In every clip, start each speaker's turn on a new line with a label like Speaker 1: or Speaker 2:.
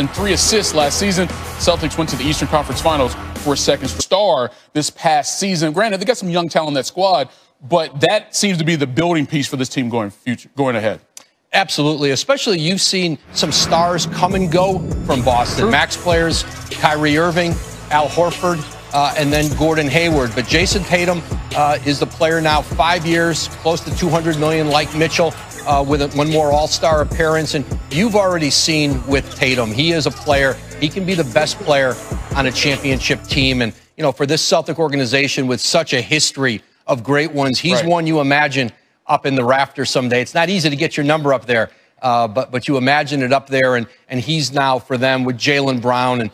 Speaker 1: and 3 assists last season. Celtics went to the Eastern Conference Finals for a second star this past season. Granted, they got some young talent in that squad, but that seems to be the building piece for this team going ahead.
Speaker 2: Absolutely, especially you've seen some stars come and go from Boston.
Speaker 1: True.
Speaker 2: Max players, Kyrie Irving, Al Horford, and then Gordon Hayward. But Jayson Tatum is the player now, 5 years, close to $200 million, like Mitchell, with one more All-Star appearance. And you've already seen with Tatum, he is a player. He can be the best player on a championship team. And, you know, for this Celtic organization with such a history of great ones, he's one you imagine up in the rafters someday. It's not easy to get your number up there, but you imagine it up there. And he's now, for them, with Jaylen Brown and,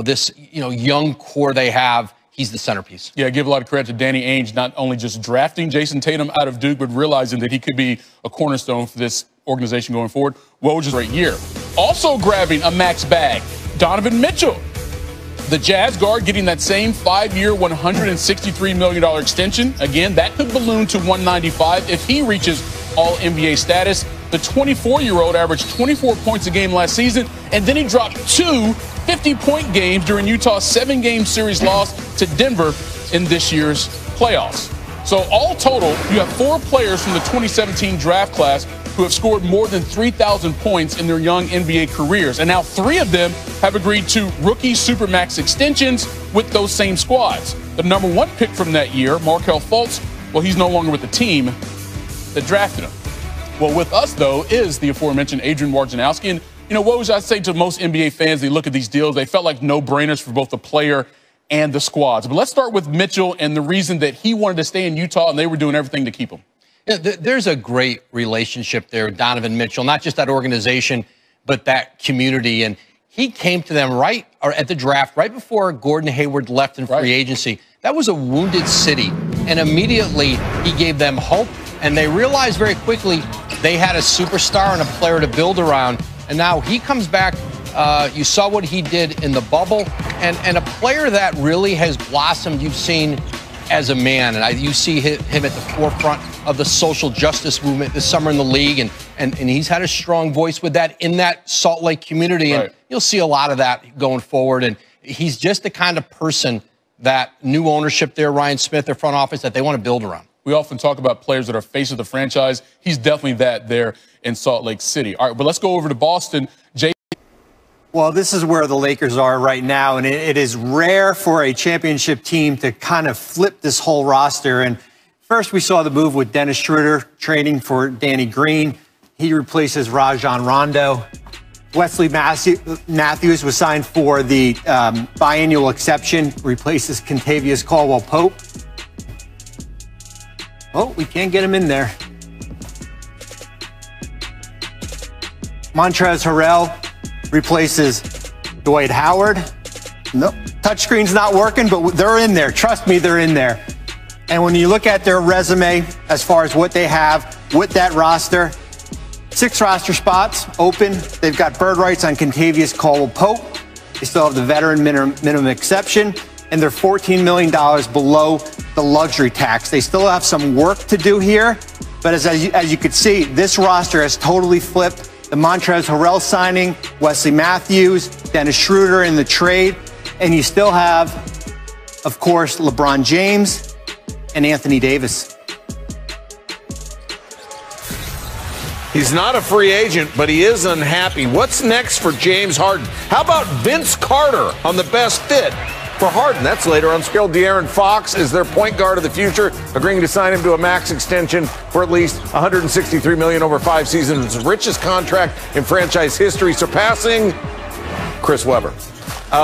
Speaker 2: this, young core they have, he's the centerpiece. Yeah, I give a lot of credit to Danny Ainge, not only just drafting Jayson Tatum out of Duke, but realizing that he could be a cornerstone for this organization going forward. Woj is a great year. Also grabbing a max bag, Donovan Mitchell. The Jazz guard getting that same 5-year, $163 million extension. Again, that could balloon to $195 if he reaches All-NBA status. The 24-year-old averaged 24 points a game last season, and then he dropped 2 50-point games during Utah's 7-game series loss to Denver in this year's playoffs. So all total, you have 4 players from the 2017 draft class who have scored more than 3,000 points in their young NBA careers. And now 3 of them have agreed to rookie Supermax extensions with those same squads. The number 1 pick from that year, Markelle Fultz, well, he's no longer with the team that drafted him. Well, with us, though, is the aforementioned Adrian Wojnarowski. And, Woj, I'd say to most NBA fans, they look at these deals, they felt like no-brainers for both the player and the squads. But let's start with Mitchell and the reason that he wanted to stay in Utah, and they were doing everything to keep him. Yeah, there's a great relationship there with Donovan Mitchell, not just that organization, but that community. And he came to them at the draft, right before Gordon Hayward left in free agency. That was a wounded city. And immediately he gave them hope. And they realized very quickly they had a superstar and a player to build around. And now he comes back. You saw what he did in the bubble. And a player that really has blossomed, you've seen as a man. And you see him at the forefront of the social justice movement this summer in the league. And he's had a strong voice with that in that Salt Lake community. And you'll see a lot of that going forward. And he's just the kind of person that new ownership there, Ryan Smith, their front office, that they want to build around.
Speaker 1: We often talk about players that are face of the franchise. He's definitely that there in Salt Lake City. All right, but let's go over to Boston. Jay.
Speaker 3: Well, this is where the Lakers are right now, and it is rare for a championship team to kind of flip this whole roster. And first, we saw the move with Dennis Schroeder trading for Danny Green. He replaces Rajon Rondo. Wesley Matthews was signed for the biannual exception, replaces Kentavious Caldwell-Pope. Oh, we can't get him in there. Montrezl Harrell replaces Dwight Howard. Nope, touchscreen's not working, but they're in there. Trust me, they're in there. And when you look at their resume, as far as what they have with that roster, 6 roster spots open. They've got bird rights on Kentavious Caldwell-Pope. They still have the veteran minimum exception, and they're $14 million below the luxury tax. They still have some work to do here, but as you could see, this roster has totally flipped. The Montrezl Harrell signing, Wesley Matthews, Dennis Schroeder in the trade, and you still have, of course, LeBron James and Anthony Davis.
Speaker 4: He's not a free agent, but he is unhappy. What's next for James Harden? How about Vince Carter on the best fit for Harden? That's later on schedule. De'Aaron Fox is their point guard of the future, agreeing to sign him to a max extension for at least $163 million over 5 seasons. His richest contract in franchise history, surpassing Chris Webber.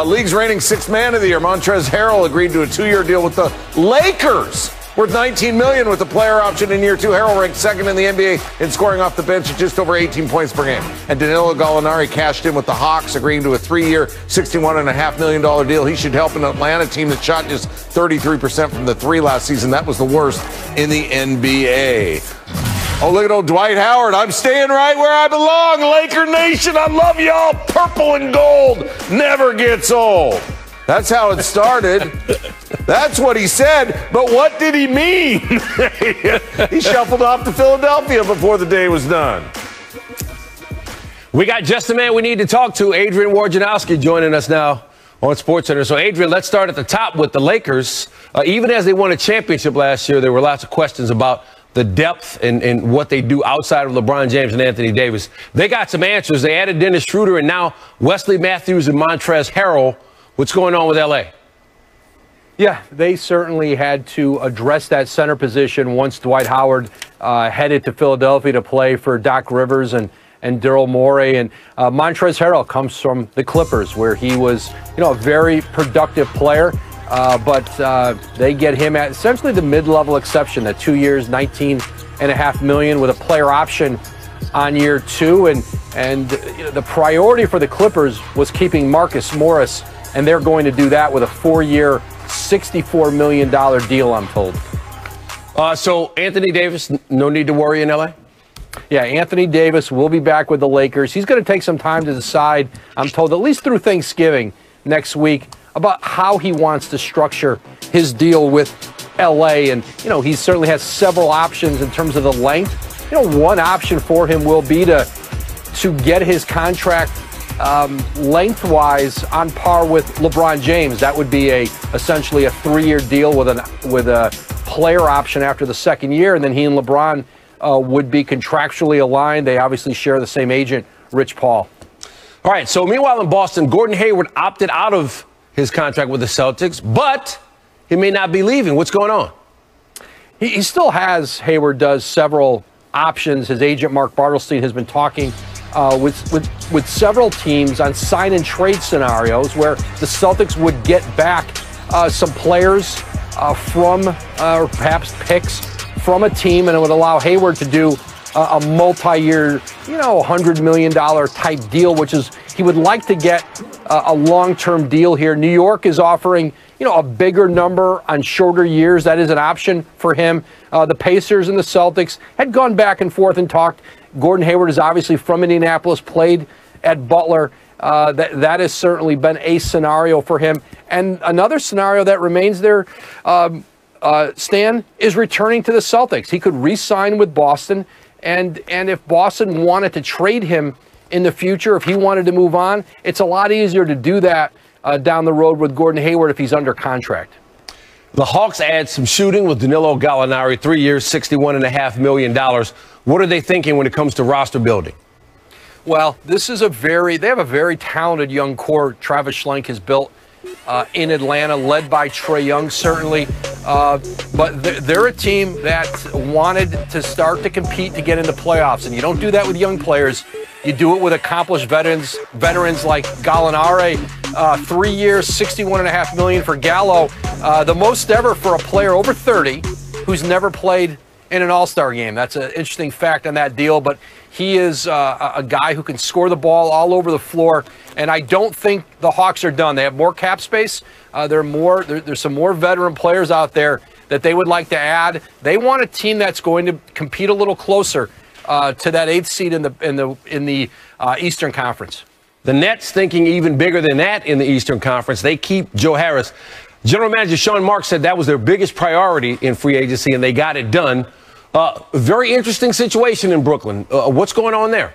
Speaker 4: League's reigning 6th man of the year, Montrezl Harrell, agreed to a 2-year deal with the Lakers, worth $19 million with a player option in year 2. Harrell ranked 2nd in the NBA in scoring off the bench at just over 18 points per game. And Danilo Gallinari cashed in with the Hawks, agreeing to a 3-year, $61.5 million deal. He should help an Atlanta team that shot just 33% from the 3 last season. That was the worst in the NBA. Oh, look at old Dwight Howard. I'm staying right where I belong. Laker Nation, I love y'all. Purple and gold never gets old. That's how it started. That's what he said. But what did he mean? He shuffled off to Philadelphia before the day was done.
Speaker 5: We got just the man we need to talk to, Adrian Wojnarowski, joining us now on SportsCenter. So, Adrian, let's start at the top with the Lakers. Even as they won a championship last year, there were lots of questions about the depth and what they do outside of LeBron James and Anthony Davis. They got some answers. They added Dennis Schroeder and now Wesley Matthews and Montrezl Harrell. What's going on with L.A.?
Speaker 2: Yeah, they certainly had to address that center position once Dwight Howard headed to Philadelphia to play for Doc Rivers and Daryl Morey. And Montrezl Harrell comes from the Clippers, where he was, a very productive player. But they get him at essentially the mid-level exception, the 2 years, $19.5 million with a player option on year 2. And the priority for the Clippers was keeping Marcus Morris, and they're going to do that with a 4-year, $64 million deal, I'm told.
Speaker 5: So Anthony Davis, no need to worry in L.A.?
Speaker 2: Yeah, Anthony Davis will be back with the Lakers. He's going to take some time to decide, I'm told, at least through Thanksgiving next week, about how he wants to structure his deal with L.A. And, he certainly has several options in terms of the length. One option for him will be to get his contract lengthwise on par with LeBron James. That would be essentially a 3-year deal with a player option after the second year, and then he and LeBron would be contractually aligned. They obviously share the same agent, Rich Paul.
Speaker 5: All right, so meanwhile in Boston, Gordon Hayward opted out of his contract with the Celtics, but he may not be leaving. What's going on?
Speaker 2: He still has, Hayward does, several options. His agent, Mark Bartelstein, has been talking with several teams on sign and trade scenarios where the Celtics would get back some players from, or perhaps picks from a team, and it would allow Hayward to do a multi-year, $100 million type deal, which is, he would like to get a long-term deal here. New York is offering, a bigger number on shorter years. That is an option for him. The Pacers and the Celtics had gone back and forth and talked. Gordon Hayward is obviously from Indianapolis, played at Butler. That has certainly been a scenario for him. And another scenario that remains there, Stan, is returning to the Celtics. He could re-sign with Boston, and if Boston wanted to trade him in the future, if he wanted to move on, it's a lot easier to do that down the road with Gordon Hayward if he's under contract.
Speaker 5: The Hawks add some shooting with Danilo Gallinari, 3 years, $61.5 million. What are they thinking when it comes to roster building?
Speaker 2: Well, they have a very talented young core Travis Schlenk has built in Atlanta, led by Trae Young, certainly. But they're a team that wanted to start to compete to get into playoffs. And you don't do that with young players. You do it with accomplished veterans like Gallinari. 3 years, $61.5 million for Gallo. The most ever for a player over 30 who's never played in an all-star game. That's an interesting fact on that deal. But he is a guy who can score the ball all over the floor. And I don't think the Hawks are done. They have more cap space. There's some more veteran players out there that they would like to add. They want a team that's going to compete a little closer to that 8th seed in the Eastern Conference.
Speaker 5: The Nets thinking even bigger than that in the Eastern Conference. They keep Joe Harris. General Manager Sean Marks said that was their biggest priority in free agency, and they got it done. Very interesting situation in Brooklyn. What's going on there?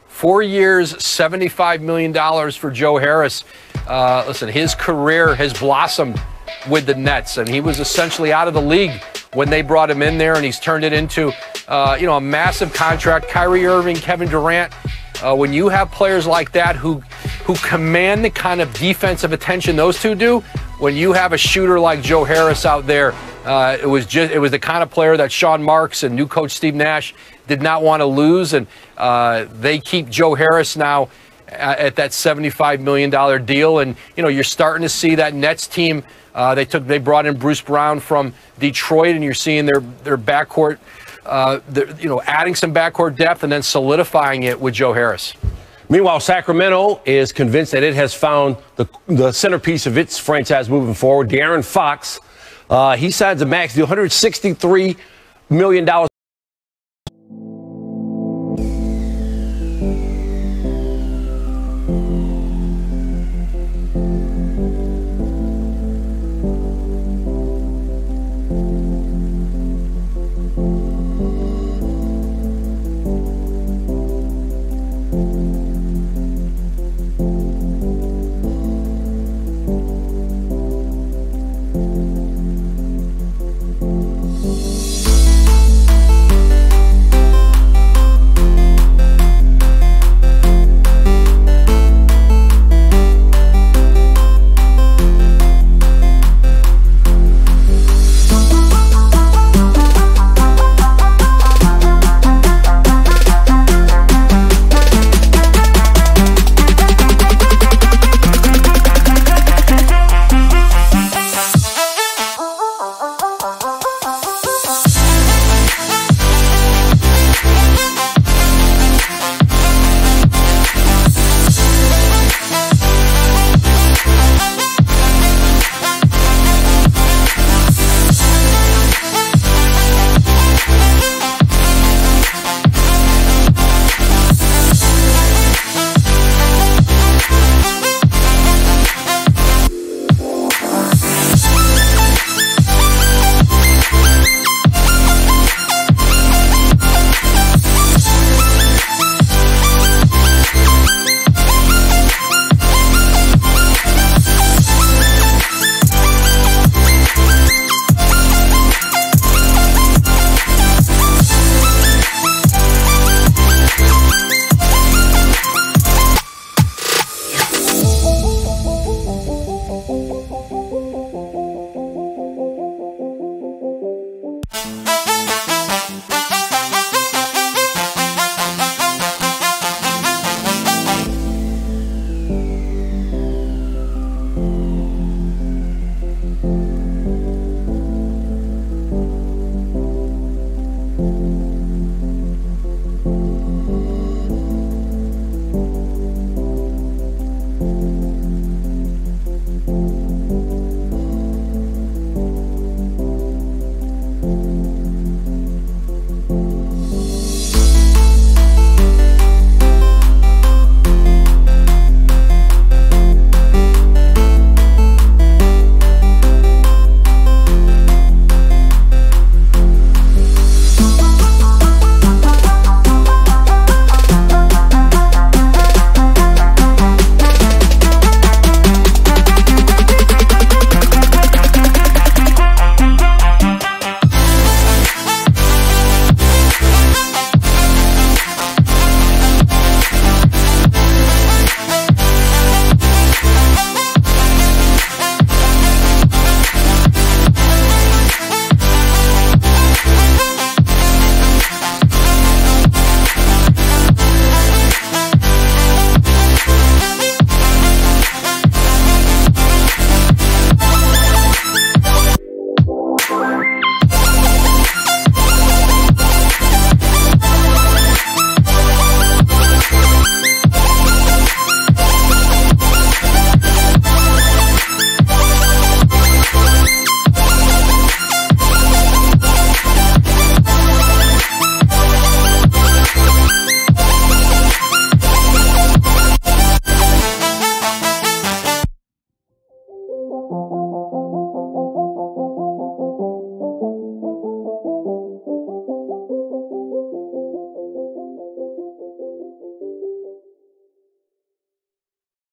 Speaker 2: 4 years, $75 million for Joe Harris. Listen, his career has blossomed with the Nets, and he was essentially out of the league when they brought him in there, and he's turned it into, a massive contract. Kyrie Irving, Kevin Durant. When you have players like that who command the kind of defensive attention those two do, when you have a shooter like Joe Harris out there, it was the kind of player that Sean Marks and new coach Steve Nash did not want to lose, and they keep Joe Harris now at that $75 million deal. And you're starting to see that Nets team. They brought in Bruce Brown from Detroit, and you're seeing their backcourt. Adding some backcourt depth and then solidifying it with Joe Harris.
Speaker 5: Meanwhile, Sacramento is convinced that it has found the centerpiece of its franchise moving forward. De'Aaron Fox, he signs a max deal, $163 million